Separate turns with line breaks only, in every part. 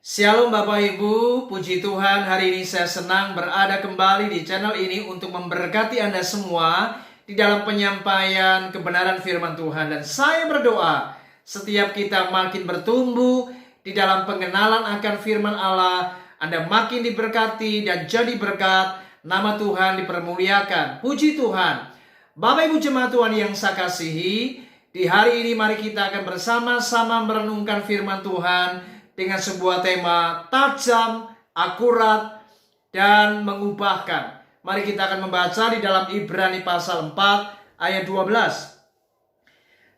Shalom Bapak Ibu, puji Tuhan hari ini saya senang berada kembali di channel ini untuk memberkati Anda semua di dalam penyampaian kebenaran firman Tuhan. Dan saya berdoa setiap kita makin bertumbuh di dalam pengenalan akan firman Allah, Anda makin diberkati dan jadi berkat, nama Tuhan dipermuliakan. Puji Tuhan. Bapak Ibu jemaat Tuhan yang saya kasihi, di hari ini mari kita akan bersama-sama merenungkan firman Tuhan dengan sebuah tema tajam, akurat, dan mengubahkan. Mari kita akan membaca di dalam Ibrani pasal 4 ayat 12.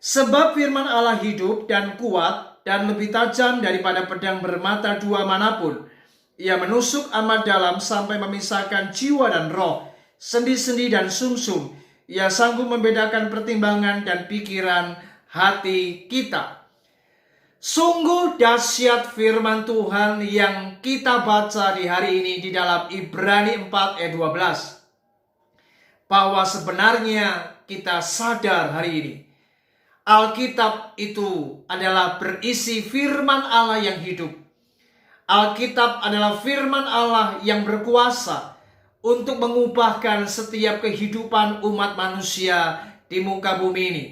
Sebab firman Allah hidup dan kuat dan lebih tajam daripada pedang bermata dua manapun. Ia menusuk amat dalam sampai memisahkan jiwa dan roh, sendi-sendi dan sumsum. Ia sanggup membedakan pertimbangan dan pikiran hati kita. Sungguh dahsyat firman Tuhan yang kita baca di hari ini di dalam Ibrani 4 ayat 12. Bahwa sebenarnya kita sadar hari ini, Alkitab itu adalah berisi firman Allah yang hidup. Alkitab adalah firman Allah yang berkuasa untuk mengubahkan setiap kehidupan umat manusia di muka bumi ini.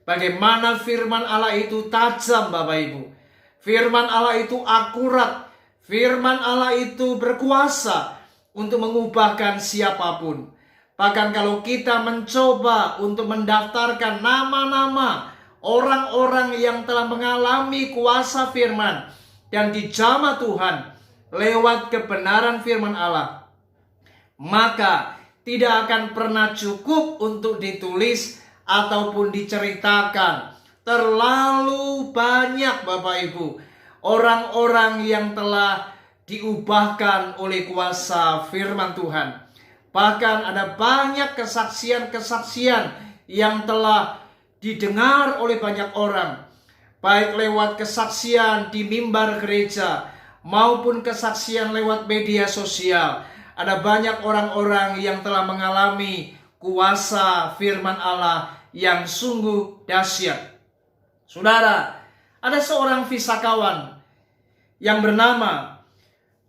Bagaimana firman Allah itu tajam Bapak Ibu. Firman Allah itu akurat. Firman Allah itu berkuasa untuk mengubahkan siapapun. Bahkan kalau kita mencoba untuk mendaftarkan nama-nama orang-orang yang telah mengalami kuasa firman dan dijamah Tuhan lewat kebenaran firman Allah, maka tidak akan pernah cukup untuk ditulis ataupun diceritakan. Terlalu banyak Bapak Ibu orang-orang yang telah diubahkan oleh kuasa firman Tuhan. Bahkan ada banyak kesaksian-kesaksian yang telah didengar oleh banyak orang, baik lewat kesaksian di mimbar gereja maupun kesaksian lewat media sosial. Ada banyak orang-orang yang telah mengalami kuasa firman Allah yang sungguh dahsyat. Saudara, ada seorang fisikawan yang bernama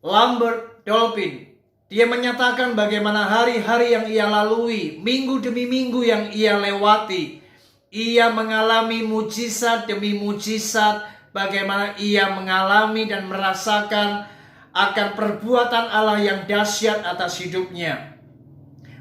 Lambert Dolphin. Dia menyatakan bagaimana hari-hari yang ia lalui, minggu demi minggu yang ia lewati, ia mengalami mujizat demi mujizat, bagaimana ia mengalami dan merasakan akan perbuatan Allah yang dahsyat atas hidupnya.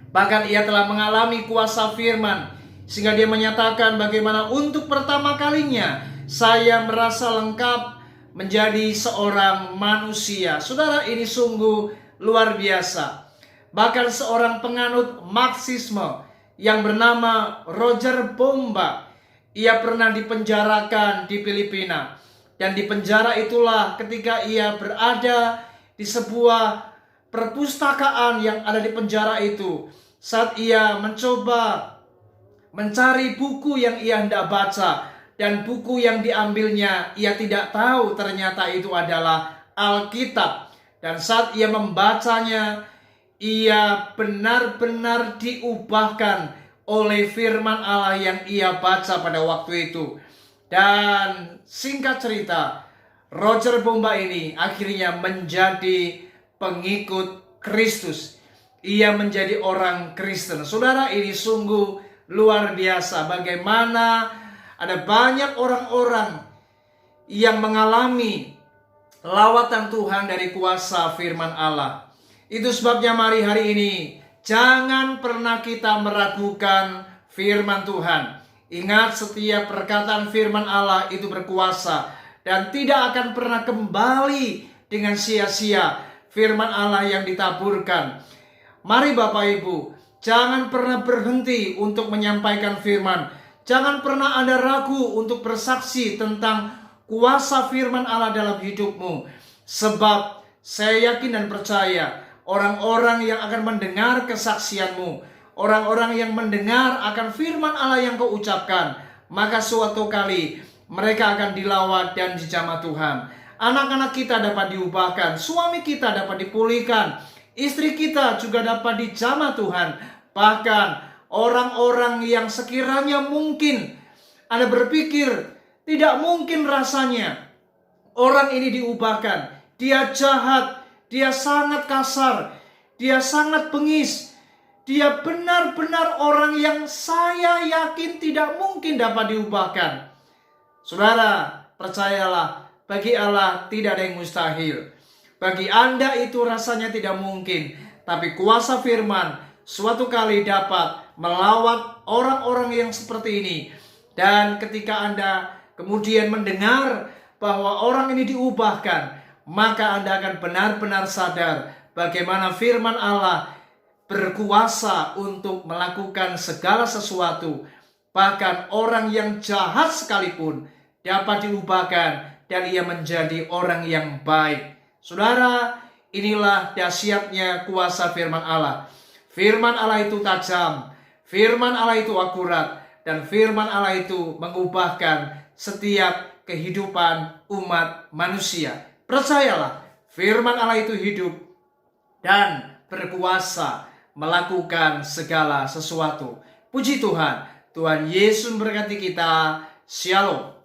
Bahkan ia telah mengalami kuasa firman, sehingga dia menyatakan bagaimana untuk pertama kalinya saya merasa lengkap menjadi seorang manusia. Saudara, ini sungguh luar biasa. Bahkan seorang penganut Marxisme yang bernama Roger Bomba, ia pernah dipenjarakan di Filipina. Dan di penjara itulah ketika ia berada di sebuah perpustakaan yang ada di penjara itu, saat ia mencoba mencari buku yang ia hendak baca, dan buku yang diambilnya ia tidak tahu ternyata itu adalah Alkitab. Dan saat ia membacanya, ia benar-benar diubahkan oleh firman Allah yang ia baca pada waktu itu. Dan singkat cerita, Roger Bomba ini akhirnya menjadi pengikut Kristus. Ia menjadi orang Kristen. Saudara, ini sungguh luar biasa. Bagaimana ada banyak orang-orang yang mengalami lawatan Tuhan dari kuasa firman Allah. Itu sebabnya mari hari ini jangan pernah kita meragukan firman Tuhan. Ingat, setiap perkataan firman Allah itu berkuasa dan tidak akan pernah kembali dengan sia-sia firman Allah yang ditaburkan. Mari Bapak Ibu, jangan pernah berhenti untuk menyampaikan firman. Jangan pernah Anda ragu untuk bersaksi tentang kuasa firman Allah dalam hidupmu. Sebab saya yakin dan percaya orang-orang yang akan mendengar kesaksianmu, orang-orang yang mendengar akan firman Allah yang kau ucapkan, maka suatu kali mereka akan dilawat dan dijamah Tuhan. Anak-anak kita dapat diubahkan, suami kita dapat dipulihkan, istri kita juga dapat dijamah Tuhan. Bahkan orang-orang yang sekiranya mungkin Anda berpikir tidak mungkin rasanya orang ini diubahkan, dia jahat, dia sangat kasar, dia sangat bengis, dia benar-benar orang yang saya yakin tidak mungkin dapat diubahkan. Saudara, percayalah, bagi Allah tidak ada yang mustahil. Bagi Anda itu rasanya tidak mungkin, tapi kuasa firman suatu kali dapat melawat orang-orang yang seperti ini. Dan ketika Anda kemudian mendengar bahwa orang ini diubahkan, maka Anda akan benar-benar sadar bagaimana firman Allah berkuasa untuk melakukan segala sesuatu. Bahkan orang yang jahat sekalipun dapat diubahkan dan ia menjadi orang yang baik. Saudara, inilah dahsyatnya kuasa firman Allah. Firman Allah itu tajam, firman Allah itu akurat, dan firman Allah itu mengubahkan setiap kehidupan umat manusia. Percayalah, firman Allah itu hidup dan berkuasa melakukan segala sesuatu. Puji Tuhan, Tuhan Yesus memberkati kita. Shalom.